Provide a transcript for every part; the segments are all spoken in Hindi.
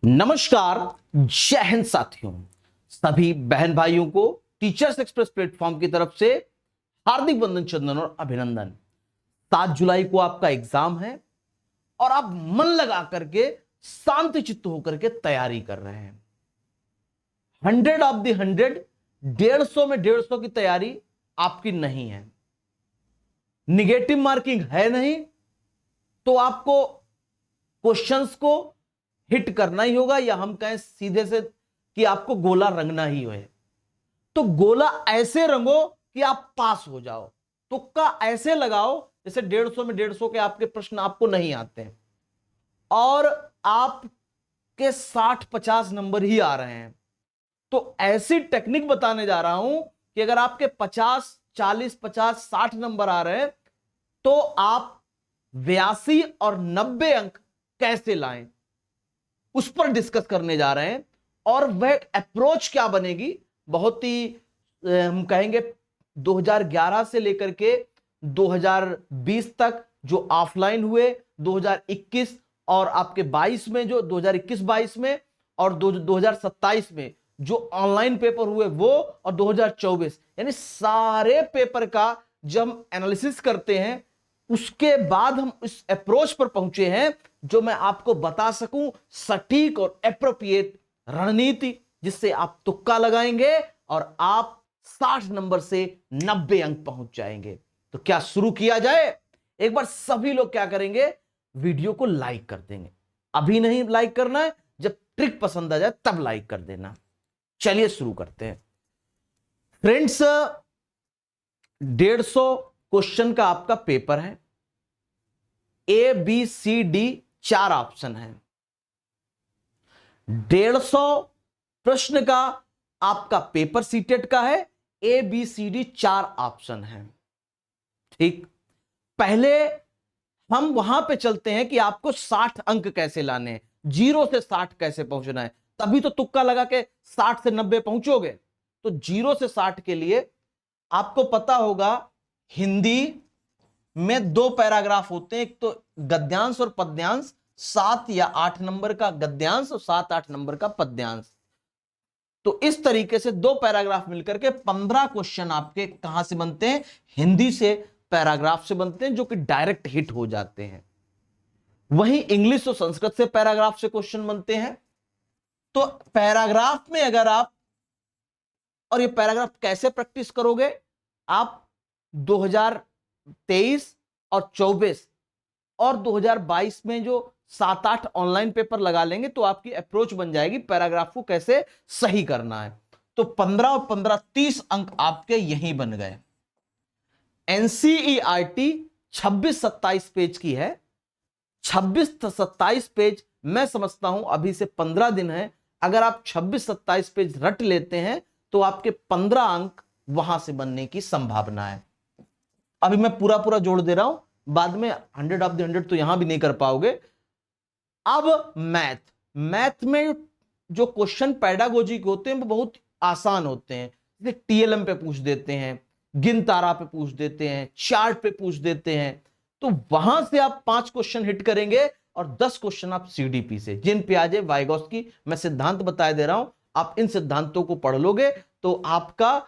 नमस्कार, जय हिंद साथियों। सभी बहन भाइयों को टीचर्स एक्सप्रेस प्लेटफॉर्म की तरफ से हार्दिक वंदन, चंदन और अभिनंदन। 7 जुलाई को आपका एग्जाम है और आप मन लगा करके शांत चित्त होकर के तैयारी कर रहे हैं। 100 ऑफ द 100, 150 में 150 की तैयारी आपकी नहीं है। निगेटिव मार्किंग है नहीं, तो आपको क्वेश्चंस को हिट करना ही होगा, या हम कहें सीधे से कि आपको गोला रंगना ही है। तो गोला ऐसे रंगो कि आप पास हो जाओ, तुक्का ऐसे लगाओ जैसे 150 में 150 के आपके प्रश्न आपको नहीं आते हैं और आपके 60-50 नंबर ही आ रहे हैं। तो ऐसी टेक्निक बताने जा रहा हूं कि अगर आपके 50, 40, 50, 60 नंबर आ रहे हैं तो आप 82 और 90 अंक कैसे लाएं, उस पर डिस्कस करने जा रहे हैं। और वह अप्रोच क्या बनेगी, बहुत ही हम कहेंगे 2011 से लेकर के 2020 तक जो ऑफलाइन हुए, 2021 और आपके 22 में, जो 2021-22 में और 2027 में जो ऑनलाइन पेपर हुए वो, और 2024, यानी सारे पेपर का जब हम एनालिसिस करते हैं उसके बाद हम इस अप्रोच पर पहुंचे हैं जो मैं आपको बता सकूं, सटीक और एप्रोप्रिएट रणनीति, जिससे आप तुक्का लगाएंगे और आप 60 नंबर से 90 अंक पहुंच जाएंगे। तो क्या शुरू किया जाए? एक बार सभी लोग क्या करेंगे, वीडियो को लाइक कर देंगे। अभी नहीं लाइक करना है, जब ट्रिक पसंद आ जाए तब लाइक कर देना। चलिए शुरू करते हैं फ्रेंड्स। 150 क्वेश्चन का आपका पेपर है। A B C D 4 option है। 150 प्रश्न का आपका पेपर सीटेट का है। A B C D 4 option है। ठीक, पहले हम वहां पे चलते हैं कि आपको 60 अंक कैसे लाने हैं, 0 से 60 कैसे पहुंचना है, तभी तो तुक्का लगा के 60 से 90 पहुंचोगे। तो 0 से 60 के लिए आपको पता होगा, हिंदी में 2 पैराग्राफ होते हैं, एक तो गद्यांश और पद्यांश, 7 या 8 नंबर का गद्यांश और 7-8 नंबर का पद्यांश। तो इस तरीके से 2 पैराग्राफ मिलकर के 15 क्वेश्चन आपके कहां से बनते हैं, हिंदी से पैराग्राफ से बनते हैं, जो कि डायरेक्ट हिट हो जाते हैं। वहीं इंग्लिश और संस्कृत से पैराग्राफ से क्वेश्चन बनते हैं। तो पैराग्राफ में अगर आप, और ये पैराग्राफ कैसे प्रैक्टिस करोगे, आप 2023 और 24 और 2022 में जो 7-8 ऑनलाइन पेपर लगा लेंगे तो आपकी अप्रोच बन जाएगी पैराग्राफ को कैसे सही करना है। तो 15 और 15 30 अंक आपके यहीं बन गए। एनसीईआरटी 26-27 पेज की है। 26-27 पेज मैं समझता हूं अभी से 15 दिन है, अगर आप 26-27 पेज रट लेते हैं तो आपके 15 अंक वहां से बनने की संभावना है। अभी मैं पूरा जोड़ दे रहा हूं, बाद में 100 ऑफ द 100 तो यहां भी नहीं कर पाओगे। अब मैथ में जो क्वेश्चन पेडागोजी के होते हैं वो बहुत आसान होते हैं। जैसे टीएलएम पे पूछ देते हैं, गिन तारा पे पूछ देते हैं, चार्ट पे पूछ देते हैं। तो वहां से आप 5 क्वेश्चन हिट करेंगे और 10 क्वेश्चन आप सीडीपी से, जिन पियाजे वाइगोस्की, मैं सिद्धांत बता दे रहा हूं, आप इन सिद्धांतों को पढ़ लोगे तो आपका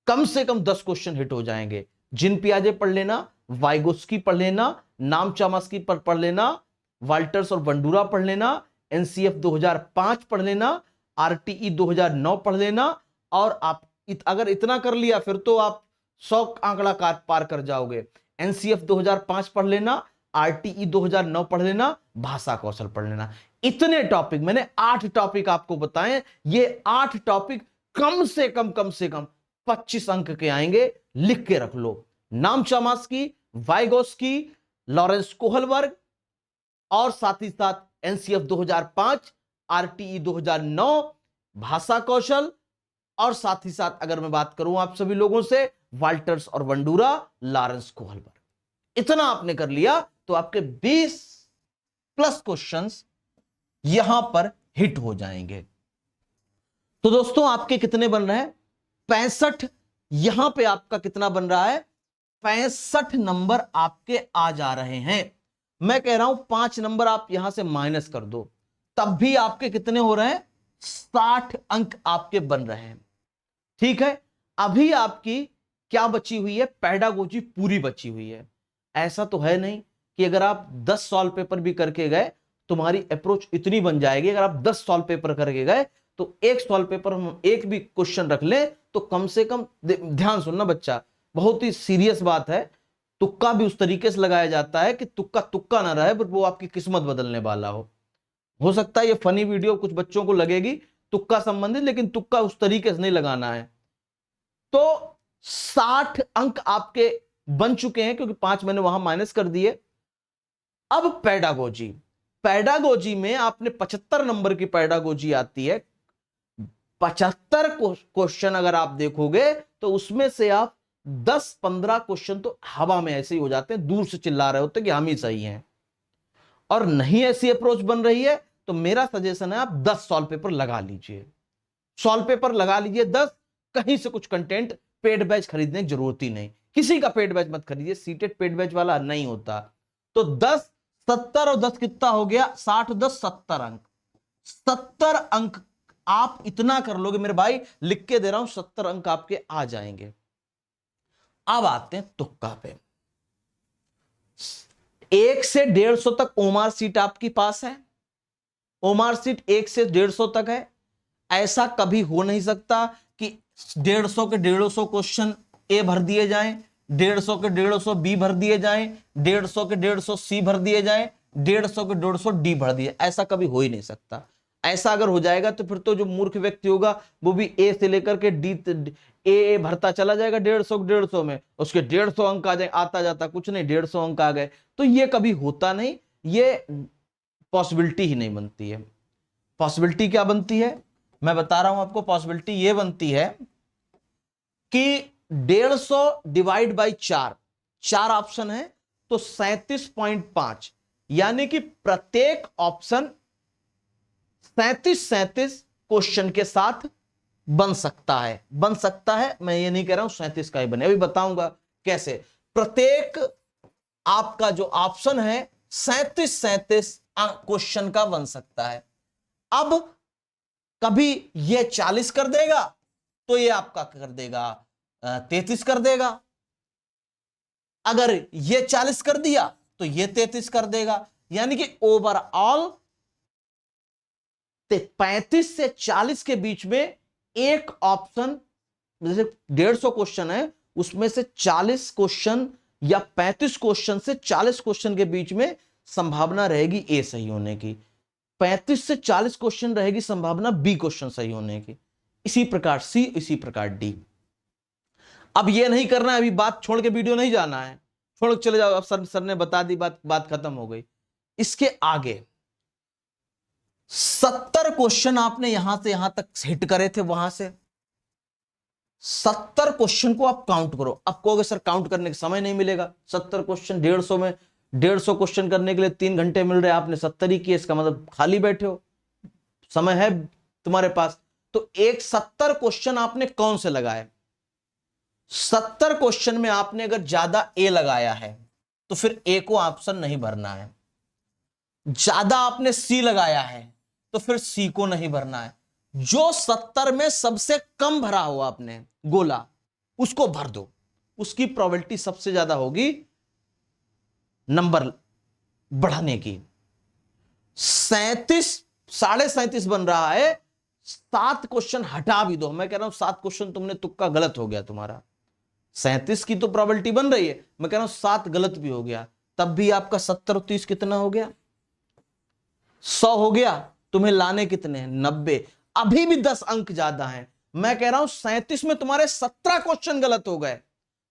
कम से कम 10 क्वेश्चन हिट हो जाएंगे। जिन पियाजे पढ़ लेना, वाइगोस्की पढ़ लेना, नाम चामस्की पर पढ़ लेना, वाल्टर्स और वंडूरा पढ़ लेना, एनसीएफ 2005 पढ़ लेना, आरटीई 2009 पढ़ लेना। और आप अगर इतना कर लिया फिर तो आप 100 आंकड़ा पार कर जाओगे। एनसीएफ 2005 पढ़ लेना, आरटीई 2009 पढ़ लेना, भाषा कौशल पढ़ लेना। इतने टॉपिक, मैंने 8 टॉपिक आपको बताए। ये 8 टॉपिक कम से कम 25 अंक के आएंगे। लिख के रख लो, नाम चामस्की, वाइगोस्की, लॉरेंस कोहलबर्ग, और साथ ही साथ एनसीएफ 2005, आरटीई 2009, भाषा कौशल, और साथ ही साथ अगर मैं बात करूं आप सभी लोगों से, वाल्टर्स और वंडूरा, लॉरेंस कोहलबर्ग। इतना आपने कर लिया तो आपके 20+ क्वेश्चंस यहां पर हिट हो जाएंगे। तो दोस्तों आपके कितने बन रहे हैं? 65। यहां पे आपका कितना बन रहा है? 65 नंबर आपके आ जा रहे हैं। मैं कह रहा हूं 5 नंबर आप यहां से माइनस कर दो, तब भी आपके कितने हो रहे हैं? 60 अंक आपके बन रहे हैं। ठीक है, अभी आपकी क्या बची हुई है? पेडागोजी पूरी बची हुई है। ऐसा तो है नहीं कि अगर आप 10 सॉल्व पेपर भी करके गए तुम्हारी अप्रोच इतनी बन जाएगी। अगर आप 10 सॉल्व पेपर करके गए तो एक सॉल्व पेपर हम एक भी क्वेश्चन रख लें तो कम से कम, ध्यान सुनना बच्चा, बहुत ही सीरियस बात है, तुक्का भी उस तरीके से लगाया जाता है कि तुक्का तुक्का ना रहे, पर वो आपकी किस्मत बदलने वाला हो सकता है ये फनी वीडियो कुछ बच्चों को लगेगी तुक्का संबंधित, लेकिन तुक्का उस तरीके से नहीं लगाना है। तो 60 अंक आपके बन चुके हैं क्योंकि 5 मैंने वहां माइनस कर दिए। अब पेडागोजी, पेडागोजी में आपने 75 नंबर की पेडागोजी आती है। 75 क्वेश्चन अगर आप देखोगे तो उसमें से आप 10-15 क्वेश्चन तो हवा में ऐसे ही हो जाते हैं, दूर से चिल्ला रहे होते हैं कि हम ही सही हैं। और नहीं ऐसी अप्रोच बन रही है तो मेरा सजेशन है आप 10 सॉल्व पेपर लगा लीजिए। सॉल्व पेपर लगा लीजिए 10, कहीं से कुछ कंटेंट पेड बैच खरीदने की जरूरत ही नहीं। किसी का पेड बैच मत खरीदिए, सीटेड पेड बैच वाला नहीं होता। तो 10, 70 और 10 कितना हो गया? 60, 10, 70 अंक। 70 अंक आप इतना कर लोगे मेरे भाई, लिख के दे रहा हूं, 70 अंक आपके आ जाएंगे। अब आते हैं तुक्का पे। 1 से 150 तक ओमार सीट आपके पास है। ओमार सीट 1 से 150 तक है। ऐसा कभी हो नहीं सकता कि 150 के 150 क्वेश्चन ए भर दिए जाएं, 150 के 150 बी भर दिए जाएं, 150 के 150 सी भर दिए जाएं, 150 के 150 डी भर दिए। ऐसा कभी हो ही नहीं सकता। ऐसा अगर हो जाएगा तो फिर तो जो मूर्ख व्यक्ति होगा वो भी ए से लेकर के डी ए भरता चला जाएगा 150 के 150 में, उसके 150 अंक आ जाए, आता जाता कुछ नहीं 150 अंक आ गए। तो ये कभी होता नहीं, ये पॉसिबिलिटी ही नहीं बनती है। पॉसिबिलिटी क्या बनती है मैं बता रहा हूं आपको। पॉसिबिलिटी ये बनती है कि 150 डिवाइड बाई 4 ऑप्शन है तो 37.5, यानी कि प्रत्येक ऑप्शन 37 क्वेश्चन के साथ बन सकता है। बन सकता है, मैं ये नहीं कह रहा हूं 37 का ही बने, अभी बताऊंगा कैसे। प्रत्येक आपका जो ऑप्शन है 37 क्वेश्चन का बन सकता है। अब कभी ये 40 कर देगा तो ये आपका कर देगा 33 कर देगा। अगर ये 40 कर दिया तो ये 33 कर देगा, यानी कि ओवरऑल 35 से 40 के बीच में एक ऑप्शन, जैसे 150 क्वेश्चन है उसमें से 40 क्वेश्चन या 35 क्वेश्चन से 40 क्वेश्चन के बीच में संभावना रहेगी ए सही होने की, 35 से 40 क्वेश्चन रहेगी संभावना बी क्वेश्चन सही होने की, इसी प्रकार सी, इसी प्रकार डी। अब ये नहीं करना है, अभी बात छोड़ के वीडियो नहीं जाना है, छोड़ के चले जाओ, अब सर ने बता दी, बात खत्म हो गई। इसके आगे 70 क्वेश्चन आपने यहां से यहां तक हिट करे थे, वहां से 70 क्वेश्चन को आप काउंट करो। अब कहोगे सर काउंट करने का समय नहीं मिलेगा, 70 क्वेश्चन 150 में 150 क्वेश्चन करने के लिए 3 घंटे मिल रहे हैं, आपने 70 ही किए, इसका मतलब खाली बैठे हो, समय है तुम्हारे पास। तो एक 70 क्वेश्चन आपने कौन से लगाए? 70 क्वेश्चन में आपने अगर ज्यादा ए लगाया है तो फिर ए को ऑप्शन नहीं भरना है, ज्यादा आपने सी लगाया है तो फिर सी को नहीं भरना है। जो 70 में सबसे कम भरा हो आपने गोला उसको भर दो, उसकी प्रोबेबिलिटी सबसे ज्यादा होगी नंबर बढ़ाने की। 37 बन रहा है, 7 क्वेश्चन हटा भी दो, मैं कह रहा हूं 7 क्वेश्चन तुमने तुक्का गलत हो गया तुम्हारा, 37 की तो प्रोबेबिलिटी बन रही है, मैं कह रहा हूं 7 गलत भी हो गया, तब भी आपका 70 और 30 कितना हो गया? 100 हो गया। तुम्हें लाने कितने हैं? 90। अभी भी 10 अंक ज्यादा हैं। मैं कह रहा हूं 37 में तुम्हारे 17 क्वेश्चन गलत हो गए,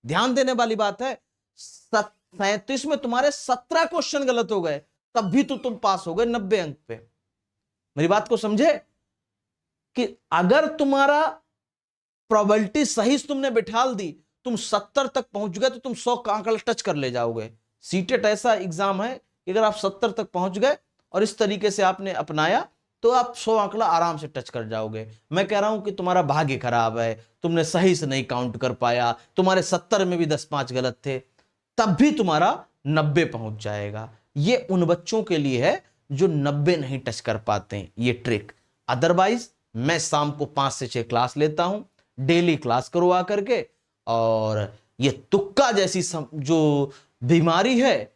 ध्यान देने वाली बात है। 37 में तुम्हारे 17 क्वेश्चन गलत हो गए, तब भी तो तुम पास हो गए 90 अंक पे। मेरी बात को समझे कि अगर तुम्हारा प्रोबेबिलिटी सही तुमने बिठाल दी, तुम 70 तक पहुंच गए तो तुम 100 का आंकड़ा टच कर ले जाओगे। सीटेट ऐसा एग्जाम है कि अगर आप 70 तक पहुंच गए और इस तरीके से आपने अपनाया तो आप 100 आंकड़ा आराम से टच कर जाओगे। मैं कह रहा हूं कि तुम्हारा भाग्य खराब है, तुमने सही से नहीं काउंट कर पाया, तुम्हारे 70 में भी 10-5 गलत थे, तब भी तुम्हारा 90 पहुंच जाएगा। ये उन बच्चों के लिए है जो 90 नहीं टच कर पाते हैं, ये ट्रिक। अदरवाइज मैं शाम को 5 से 6 क्लास लेता हूं, डेली क्लास करवा करके, और ये तुक्का जैसी जो बीमारी है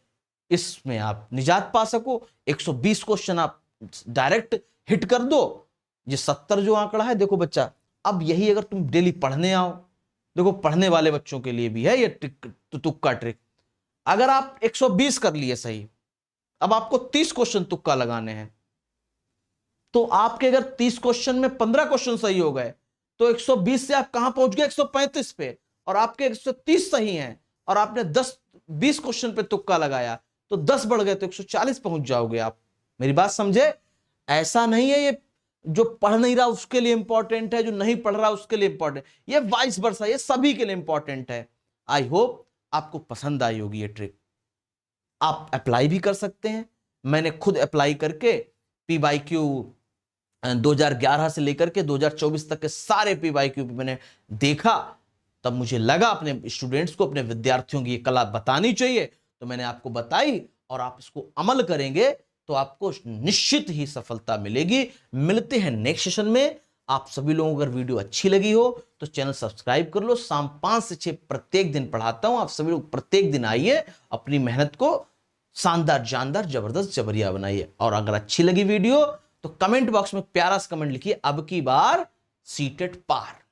इसमें आप निजात पा सको। 120 क्वेश्चन आप डायरेक्ट हिट कर दो। ये 70 जो आंकड़ा है, देखो बच्चा, अब यही अगर तुम डेली पढ़ने आओ, देखो पढ़ने वाले बच्चों के लिए भी है ये ट्रिक, तुक्का ट्रिक। अगर आप 120 कर लिए सही, अब आपको 30 क्वेश्चन तुक्का लगाने हैं, तो आपके अगर 30 क्वेश्चन में 15 क्वेश्चन सही हो गए तो 120 से आप कहां पहुंच गए, 135 पे, और आपके 130 सही हैं और आपने 10-20 क्वेश्चन पे तुक्का लगाया तो 10 बढ़ गए तो 140 पहुंच जाओगे आप। मेरी बात समझे? ऐसा नहीं है ये जो पढ़ नहीं रहा उसके लिए इंपॉर्टेंट है, जो नहीं पढ़ रहा उसके लिए इंपॉर्टेंट, ये वाइस वर्सा, ये सभी के लिए इंपॉर्टेंट है। आई होप आपको पसंद आई होगी ये ट्रिक। आप अप्लाई भी कर सकते हैं। मैंने खुद अप्लाई करके PYQ 2011 से लेकर के 2024 तक के सारे PYQ पे मैंने देखा, तब मुझे लगा अपने स्टूडेंट्स को, अपने विद्यार्थियों की ये कला बतानी चाहिए, तो मैंने आपको बताई, और आप इसको अमल करेंगे तो आपको निश्चित ही सफलता मिलेगी। मिलते हैं नेक्स्ट सेशन में। आप सभी लोगों को अगर वीडियो अच्छी लगी हो तो चैनल सब्सक्राइब कर लो। शाम 5 से 6 प्रत्येक दिन पढ़ाता हूं। आप सभी लोग प्रत्येक दिन आइए, अपनी मेहनत को शानदार, जानदार, जबरदस्त, जबरिया बनाइए। और अगर अच्छी लगी वीडियो तो कमेंट बॉक्स में प्यारा सा कमेंट लिखिए, अब की बार सीटेट पार।